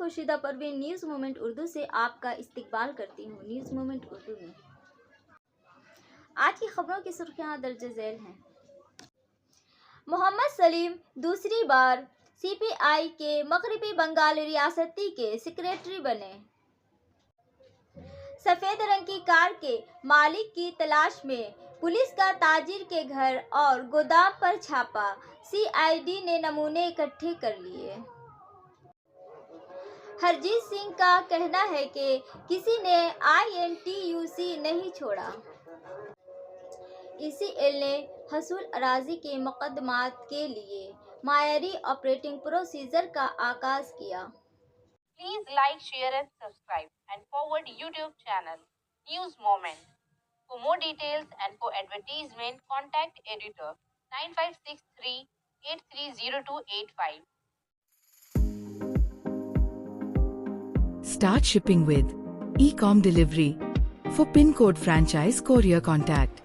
پوشیدہ Parveen news moment Urdu سے آپ کا استقبال کرتی ہوں۔ نیوز مومنٹ اردو میں آج کی خبروں کی سرخیاں درج ذیل ہیں۔ محمد سلیم دوسری بار سی پی آئی کے مغربی بنگال ریاستی کے سیکریٹری بنے۔ سفید رنگ کی کار کے مالک کی تلاش میں پولیس کا تاجر کے گھر اور گودام پر چھاپا، سی آئی ڈی نے نمونے اکٹھے کر لیے۔ ہرجیت سنگھ کا کہنا ہے کہ کسی نے آئی این ٹی یو سی نہیں چھوڑا۔ ای سی ایل نے حصول اراضی کے مقدمات کے لیے معیاری آپریٹنگ پروسیجر کا آغاز کیا۔ Please like, share and subscribe and forward YouTube channel News Moment. For more details and for advertisement, contact editor 9563 830285. Start shipping with e-com delivery. For pin code franchise courier contact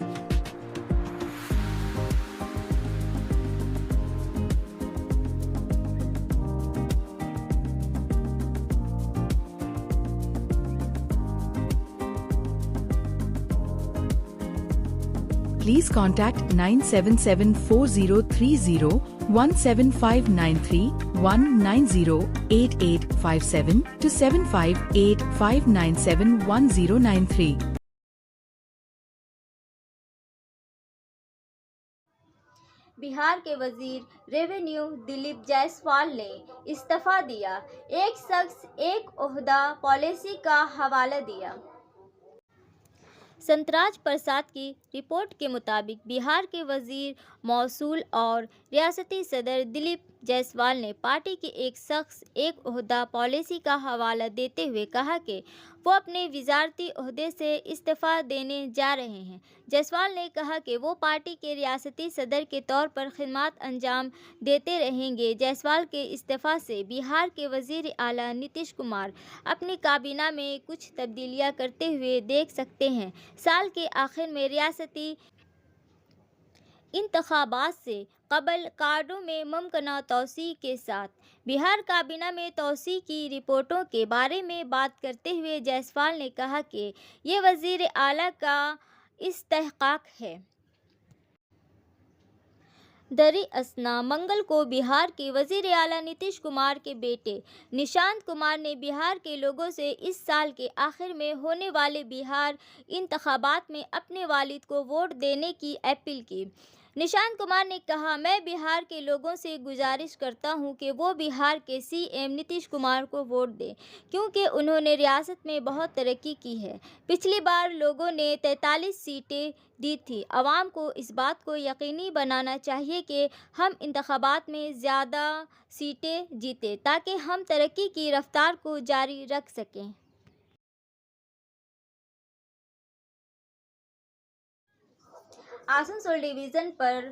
please contact 9774030175931908857 to 7585971093. بہار کے وزیر revenue Dilip جائسوال نے استعفیٰ دیا، ایک شخص ایک عہدہ policy کا حوالہ دیا۔ سنتراج پرساد کی رپورٹ کے مطابق بہار کے وزیر موصول اور ریاستی صدر دلیپ جائسوال نے پارٹی کے ایک شخص ایک عہدہ پالیسی کا حوالہ دیتے ہوئے کہا کہ وہ اپنے وزارتی عہدے سے استعفیٰ دینے جا رہے ہیں۔ جائسوال نے کہا کہ وہ پارٹی کے ریاستی صدر کے طور پر خدمات انجام دیتے رہیں گے۔ جائسوال کے استعفیٰ سے بہار کے وزیر اعلیٰ نتیش کمار اپنی کابینہ میں کچھ تبدیلیاں کرتے ہوئے دیکھ سکتے ہیں۔ سال کے آخر میں ریاستی انتخابات سے قبل کاڈروں میں ممکنہ توسیع کے ساتھ بہار کابینہ میں توسیع کی رپورٹوں کے بارے میں بات کرتے ہوئے جائسوال نے کہا کہ یہ وزیر اعلیٰ کا استحقاق ہے۔ دراصل منگل کو بہار کے وزیر اعلیٰ نتیش کمار کے بیٹے نشانت کمار نے بہار کے لوگوں سے اس سال کے آخر میں ہونے والے بہار انتخابات میں اپنے والد کو ووٹ دینے کی اپیل کی۔ نشانت کمار نے کہا، میں بہار کے لوگوں سے گزارش کرتا ہوں کہ وہ بہار کے سی ایم نتیش کمار کو ووٹ دیں کیونکہ انہوں نے ریاست میں بہت ترقی کی ہے۔ پچھلی بار لوگوں نے 43 سیٹیں دی تھیں۔ عوام کو اس بات کو یقینی بنانا چاہیے کہ ہم انتخابات میں زیادہ سیٹیں جیتیں تاکہ ہم ترقی کی رفتار کو جاری رکھ سکیں۔ آسنسول ڈویژن پر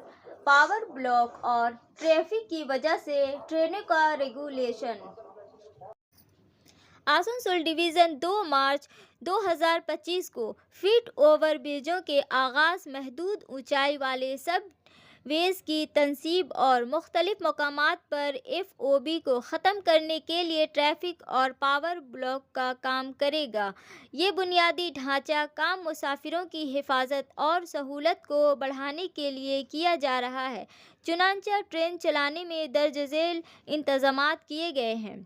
پاور بلاک اور ٹریفک کی وجہ سے ٹرینوں کا ریگولیشن۔ آسنسول ڈویژن 2 مارچ 2025 کو فٹ اوور برجوں کے آغاز، محدود اونچائی والے سب ویز کی تنصیب اور مختلف مقامات پر ایف او بی کو ختم کرنے کے لیے ٹریفک اور پاور بلاک کا کام کرے گا۔ یہ بنیادی ڈھانچہ کام مسافروں کی حفاظت اور سہولت کو بڑھانے کے لیے کیا جا رہا ہے، چنانچہ ٹرین چلانے میں درج ذیل انتظامات کیے گئے ہیں۔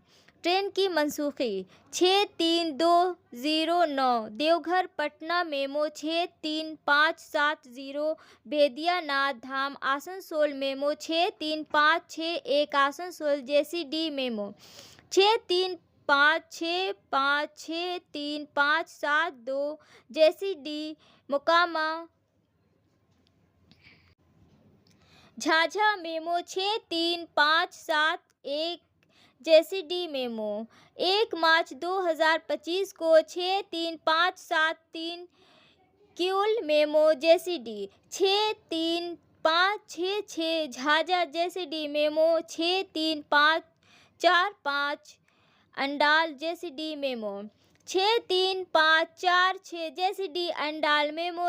ٹرین کی منسوخی 63209 دیوگھر پٹنہ میمو، 63570 بیدیا ناتھ دھام آسنسول میمو، 63561 آسنسول جے سی ڈی میمو، 63565 جے سی ڈی مکامہ جھاجھا میمو، 63571 جے سی ڈی میمو۔ 1 مارچ 2025 کو 63573 کیول میمو جے سی ڈی، 63566 جھاجھا جے سی ڈی میمو، 63545 انڈال جے سی ڈی میمو، 63546 جے سی ڈی انڈال میمو،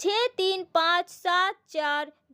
63574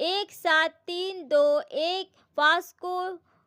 17321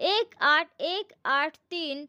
18183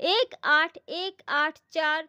18184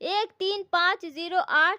13508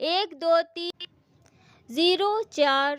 12304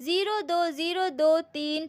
02023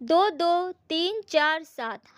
22347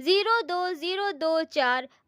02024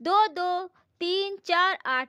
22348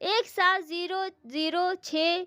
17006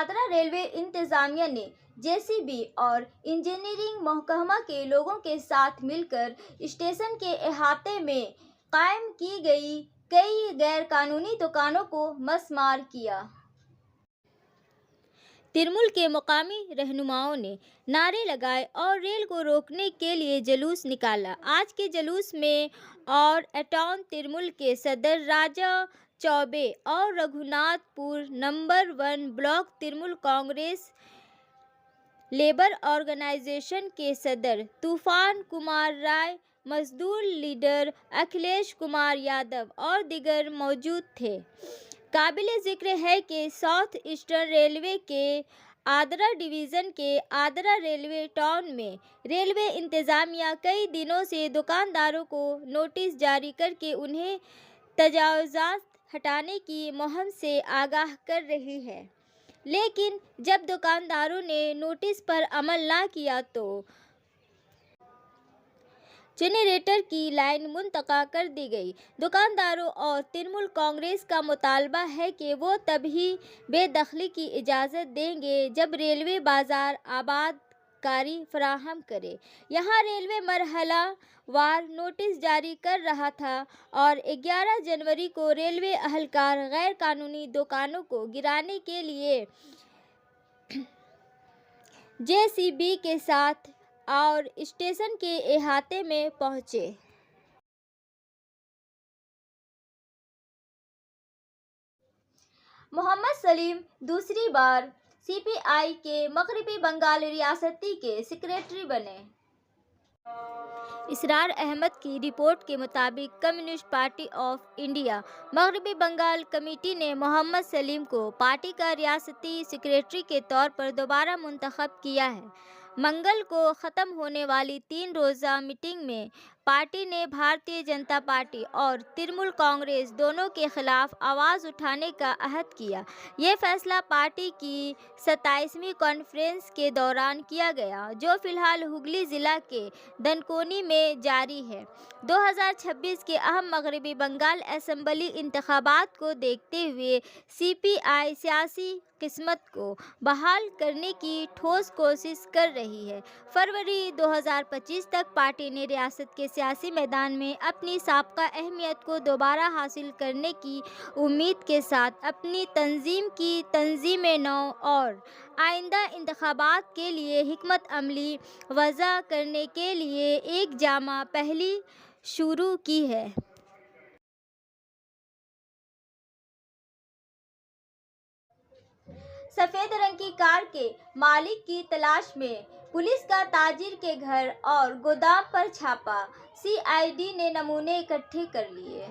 آدرا ریلوے انتظامیہ نے JCB اور انجینئرنگ محکمہ کے لوگوں کے ساتھ مل کر اسٹیشن کے احاطے میں قائم کی گئی کئی غیر قانونی دکانوں کو مسمار کیا۔ ترنمول کے مقامی رہنماؤں نے نعرے لگائے اور ریل کو روکنے کے لیے جلوس نکالا۔ آج کے جلوس میں اور ٹاؤن ترنمول کے صدر راجا چوبے اور Raghunathpur number 1 block Trinamool Congress labour organisation کے صدر طوفان کمار رائے، مزدور لیڈر اکھلیش کمار یادو اور دیگر موجود تھے۔ قابل ذکر ہے کہ ساؤتھ ایسٹرن ریلوے کے آدرا ڈویژن کے آدرا ریلوے ٹاؤن میں ریلوے انتظامیہ کئی دنوں سے دکانداروں کو نوٹس جاری کر کے انہیں تجاوزات ہٹانے کی مہم سے آگاہ کر رہی ہے، لیکن جب دکانداروں نے نوٹس پر عمل نہ کیا تو جنریٹر کی لائن منقطع کر دی گئی۔ دکانداروں اور ترنمول کانگریس کا مطالبہ ہے کہ وہ تب ہی بے دخلی کی اجازت دیں گے جب ریلوے بازار آباد کاری فراہم کرے۔ یہاں ریلوے مرحلہ وار نوٹس جاری کر رہا تھا اور 11 جنوری کو ریلوے اہلکار غیر قانونی دکانوں کو گرانے کے لیے JCB کے ساتھ اور اسٹیشن کے احاطے میں پہنچے۔ محمد سلیم دوسری بار CPI کے مغربی بنگال ریاستی کے سیکریٹری بنے۔ اسرار احمد کی رپورٹ کے مطابق کمیونسٹ پارٹی آف انڈیا مغربی بنگال کمیٹی نے محمد سلیم کو پارٹی کا ریاستی سیکریٹری کے طور پر دوبارہ منتخب کیا ہے۔ منگل کو ختم ہونے والی 3 روزہ میٹنگ میں پارٹی نے بھارتیہ جنتا پارٹی اور ترنمول کانگریس دونوں کے خلاف آواز اٹھانے کا عہد کیا۔ یہ فیصلہ پارٹی کی 27ویں کانفرنس کے دوران کیا گیا، جو فی الحال ہگلی ضلع کے دنکونی میں جاری ہے۔ 2026 کے اہم مغربی بنگال اسمبلی انتخابات کو دیکھتے ہوئے CPI سیاسی قسمت کو بحال کرنے کی ٹھوس کوشش کر رہی ہے۔ فروری 2025 تک پارٹی نے ریاست کے سیاسی میدان میں اپنی سابقہ اہمیت کو دوبارہ حاصل کرنے کی امید کے ساتھ اپنی تنظیم کی تنظیم نو اور آئندہ انتخابات کے لیے حکمت عملی وضع کرنے کے لیے ایک جامع پہل شروع کی ہے۔ سفید رنگ کی کار کے مالک کی تلاش میں پولیس کا تاجر کے گھر اور گودام پر چھاپا، CID نے نمونے اکٹھے کر لیے۔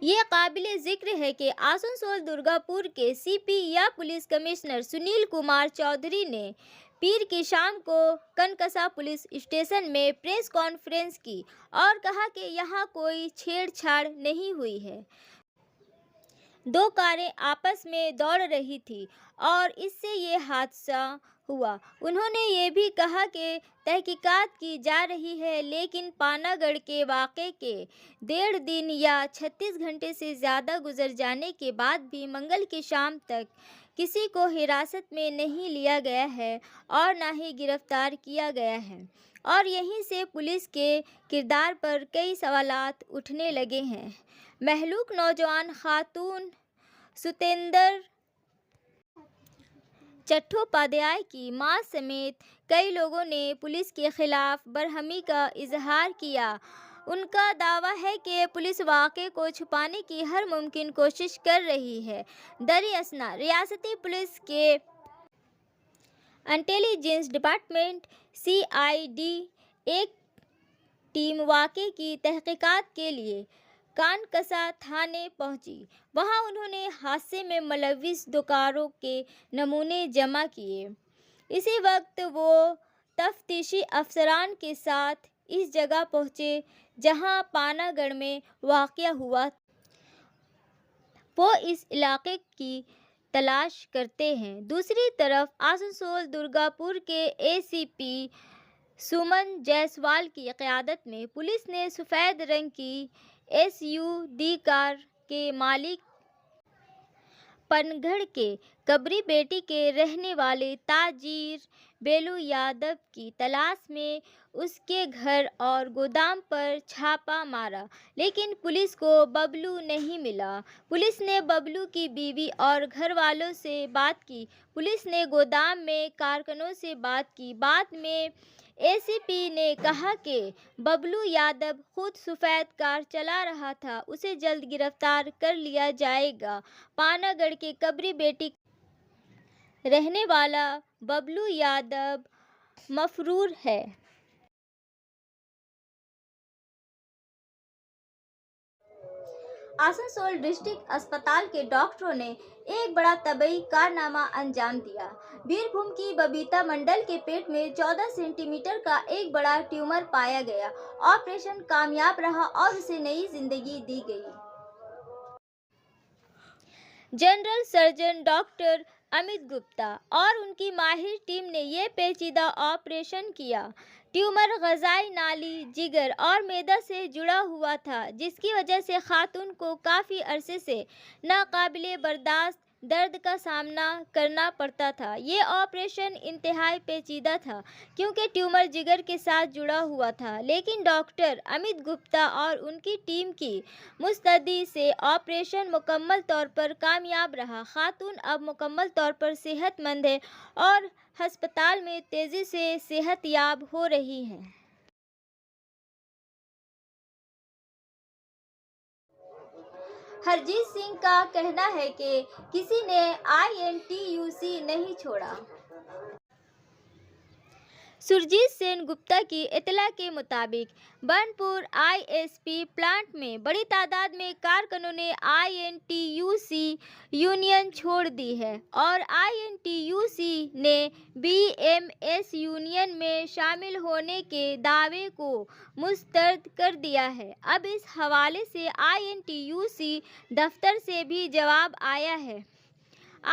یہ قابل ذکر ہے کہ آسنسول درگا پور کے CP یا پولیس کمشنر سنیل کمار چودھری نے پیر کی شام کو کنکسا پولیس اسٹیشن میں پریس کانفرنس کی اور کہا کہ یہاں کوئی چھیڑ چھاڑ نہیں ہوئی ہے۔ 2 کاریں آپس میں دوڑ رہی تھیں اور اس سے یہ حادثہ ہوا۔ انہوں نے یہ بھی کہا کہ تحقیقات کی جا رہی ہے، لیکن پانا گڑھ کے واقعے کے 1.5 دن یا 36 گھنٹے سے زیادہ گزر جانے کے بعد بھی منگل کی شام تک کسی کو حراست میں نہیں لیا گیا ہے اور نہ ہی گرفتار کیا گیا ہے، اور یہیں سے پولیس کے کردار پر کئی سوالات اٹھنے لگے ہیں۔ مہلوک نوجوان خاتون ستیندر چٹوپادھیائے کی ماں سمیت کئی لوگوں نے پولیس کے خلاف برہمی کا اظہار کیا۔ ان کا دعویٰ ہے کہ پولیس واقعے کو چھپانے کی ہر ممکن کوشش کر رہی ہے۔ دراصل ریاستی پولیس کے انٹیلی جنس ڈپارٹمنٹ CID ایک ٹیم واقعے کی تحقیقات کے لیے کانکسا تھانے پہنچی۔ وہاں انہوں نے حادثے میں ملوث 2 کاروں کے نمونے جمع کیے۔ اسی وقت وہ تفتیشی افسران کے ساتھ اس جگہ پہنچے جہاں پانا گڑھ میں واقعہ ہوا۔ وہ اس علاقے کی تلاش کرتے ہیں۔ دوسری طرف آسنسول درگا پور کے ACP سمن جیسوال کی قیادت میں پولیس نے سفید رنگ کی SUV کار کے مالک پنگھڑ کے کبری بیٹی کے رہنے والے تاجر بیلو یادو کی تلاش میں اس کے گھر اور گودام پر چھاپہ مارا، لیکن پولیس کو ببلو نہیں ملا۔ پولیس نے ببلو کی بیوی اور گھر والوں سے بات کی۔ پولیس نے گودام میں کارکنوں سے بات کی۔ بعد میں اے سی پی نے کہا کہ ببلو یادو خود سفید کار چلا رہا تھا، اسے جلد گرفتار کر لیا جائے گا۔ پاناگڑھ کے کبری بیٹی کا رہنے والا ببلو یادو مفرور ہے۔ آسنسول ڈسٹرکٹ اسپتال کے ڈاکٹروں نے ایک بڑا طبی کارنامہ انجام دیا۔ بیربھوم کی ببیتا منڈل کے پیٹ میں 14 سینٹی میٹر کا ایک بڑا ٹیومر پایا گیا۔ آپریشن کامیاب رہا اور اسے نئی زندگی دی گئی۔ General surgeon doctor Amit Gupta اور ان کی ماہر ٹیم نے یہ پیچیدہ آپریشن کیا۔ ٹیومر غذائی نالی، جگر اور معدہ سے جڑا ہوا تھا، جس کی وجہ سے خاتون کو کافی عرصے سے ناقابل برداشت درد کا سامنا کرنا پڑتا تھا۔ یہ آپریشن انتہائی پیچیدہ تھا کیونکہ ٹیومر جگر کے ساتھ جڑا ہوا تھا، لیکن ڈاکٹر امیت گپتا اور ان کی ٹیم کی مستعدی سے آپریشن مکمل طور پر کامیاب رہا۔ خاتون اب مکمل طور پر صحت مند ہے اور ہسپتال میں تیزی سے صحت یاب ہو رہی ہیں۔ ہرجیت سنگھ کا کہنا ہے کہ کسی نے INTUC نہیں چھوڑا۔ سرجیت سین گپتا کی اطلاع کے مطابق برنپور ISP پلانٹ میں بڑی تعداد میں کارکنوں نے INTUC یونین چھوڑ دی ہے اور INTUC نے BMS یونین میں شامل ہونے کے دعوے کو مسترد کر دیا ہے۔ اب اس حوالے سے INTUC دفتر سے بھی جواب آیا ہے۔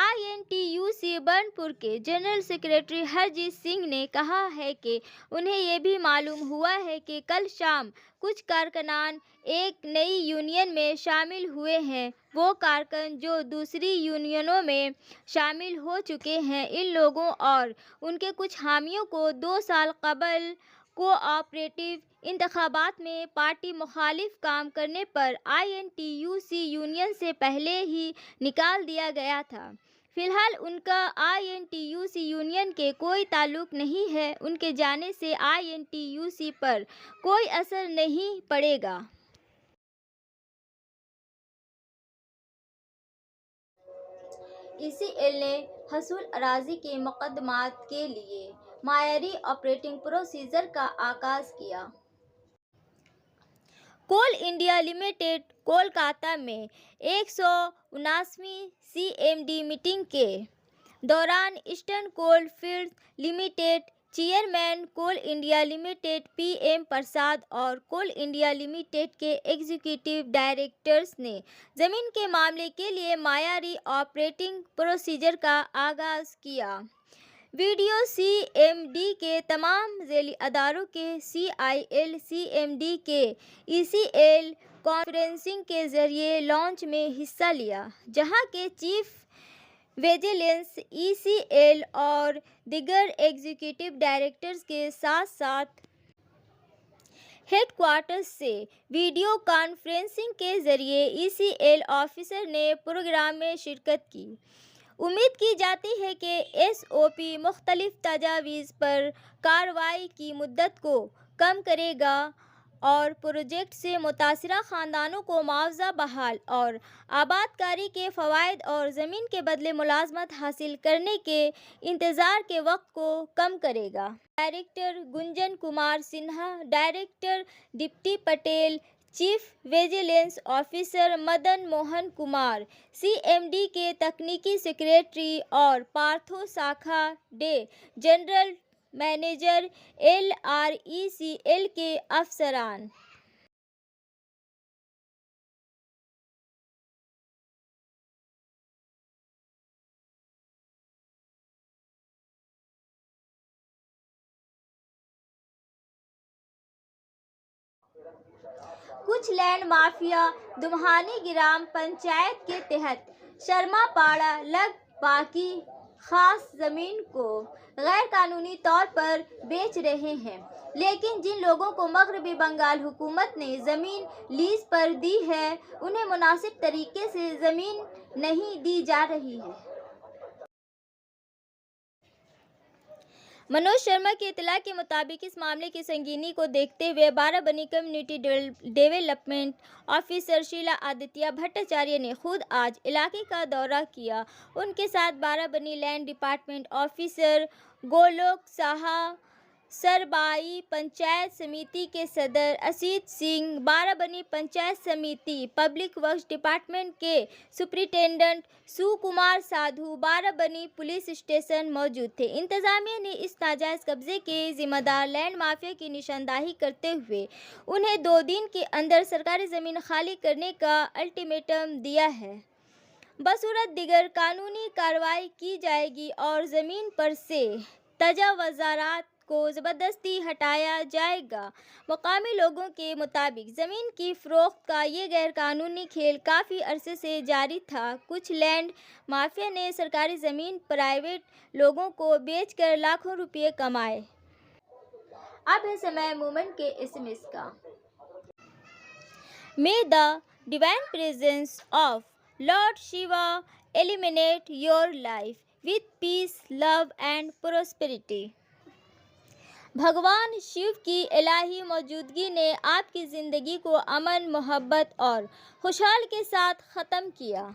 INTUC برنپور کے جنرل سیکریٹری ہرجیت سنگھ نے کہا ہے کہ انہیں یہ بھی معلوم ہوا ہے کہ کل شام کچھ کارکنان ایک نئی یونین میں شامل ہوئے ہیں۔ وہ کارکن جو دوسری یونینوں میں شامل ہو چکے ہیں، ان لوگوں اور ان کے کچھ حامیوں کو 2 سال قبل کوآپریٹو انتخابات میں پارٹی مخالف کام کرنے پر INTUC یونین سے پہلے ہی نکال دیا گیا تھا۔ فی الحال ان کا INTUC یونین کے کوئی تعلق نہیں ہے۔ ان کے جانے سے INTUC پر کوئی اثر نہیں پڑے گا۔ ECL نے حصول اراضی کے مقدمات کے لیے معیاری آپریٹنگ پروسیجر کا آغاز کیا۔ کول انڈیا لمیٹڈ کولکاتہ میں 179ویں CMD میٹنگ کے دوران Eastern Coal Fields Limited chairman Coal India Limited PM Prasad اور کول انڈیا لمیٹڈ کے ایگزیکٹو ڈائریکٹرز نے زمین کے معاملے کے لیے معیاری آپریٹنگ پروسیجر کا آغاز کیا۔ ویڈیو CMD کے تمام ذیلی اداروں کے CIL CMD کے ECL کانفرنسنگ کے ذریعے لانچ میں حصہ لیا، جہاں کے چیف وجیلنس ECL اور دیگر ایگزیکٹو ڈائریکٹرز کے ساتھ ساتھ ہیڈ کوارٹرز سے ویڈیو کانفرنسنگ کے ذریعے ECL آفیسر نے پروگرام میں شرکت کی۔ امید کی جاتی ہے کہ SOP مختلف تجاویز پر کارروائی کی مدت کو کم کرے گا اور پروجیکٹ سے متاثرہ خاندانوں کو معاوضہ بحال اور آباد کاری کے فوائد اور زمین کے بدلے ملازمت حاصل کرنے کے انتظار کے وقت کو کم کرے گا۔ Director Gunjan Kumar Sinha, director Deepti Patel, chief vigilance officer Madan Mohan Kumar, CMD کے تکنیکی سیکریٹری اور Partho Sakha De general manager LRECL کے افسران۔ کچھ لینڈ مافیا دمہانی گرام پنچایت کے تحت شرما پاڑا لگ باقی خاص زمین کو غیر قانونی طور پر بیچ رہے ہیں، لیکن جن لوگوں کو مغربی بنگال حکومت نے زمین لیز پر دی ہے انہیں مناسب طریقے سے زمین نہیں دی جا رہی ہے۔ منوج شرما کی اطلاع کے مطابق اس معاملے کی سنگینی کو دیکھتے ہوئے Barabani community development officer Sheela Aditya Bhattacharya نے خود آج علاقے کا دورہ کیا۔ ان کے ساتھ بارابنی لینڈ ڈپارٹمنٹ آفیسر گولوک سہا، سربائی پنچایت سمیتی کے صدر اسیت سنگھ، بارابنی پنچایت سمیتی پبلک ورکس ڈپارٹمنٹ کے سپرنٹینڈنٹ سکمار سادھو، بارابنی پولیس اسٹیشن موجود تھے۔ انتظامیہ نے اس ناجائز قبضے کے ذمہ دار لینڈ مافیا کی نشاندہی کرتے ہوئے انہیں 2 دن کے اندر سرکاری زمین خالی کرنے کا الٹیمیٹم دیا ہے، بصورت دیگر قانونی کارروائی کی جائے گی اور زمین پر سے تجاوزات کو زبردستی ہٹایا جائے گا۔ مقامی لوگوں کے مطابق زمین کی فروخت کا یہ غیر قانونی کھیل کافی عرصے سے جاری تھا۔ کچھ لینڈ مافیا نے سرکاری زمین پرائیویٹ لوگوں کو بیچ کر لاکھوں روپے کمائے۔ اب ہے سمے مومنٹ کے SMS کا۔ May the divine presence of Lord Shiva illuminate your life with peace, love and prosperity. بھگوان شیو کی الہی موجودگی نے آپ کی زندگی کو امن، محبت اور خوشحالی کے ساتھ ختم کیا۔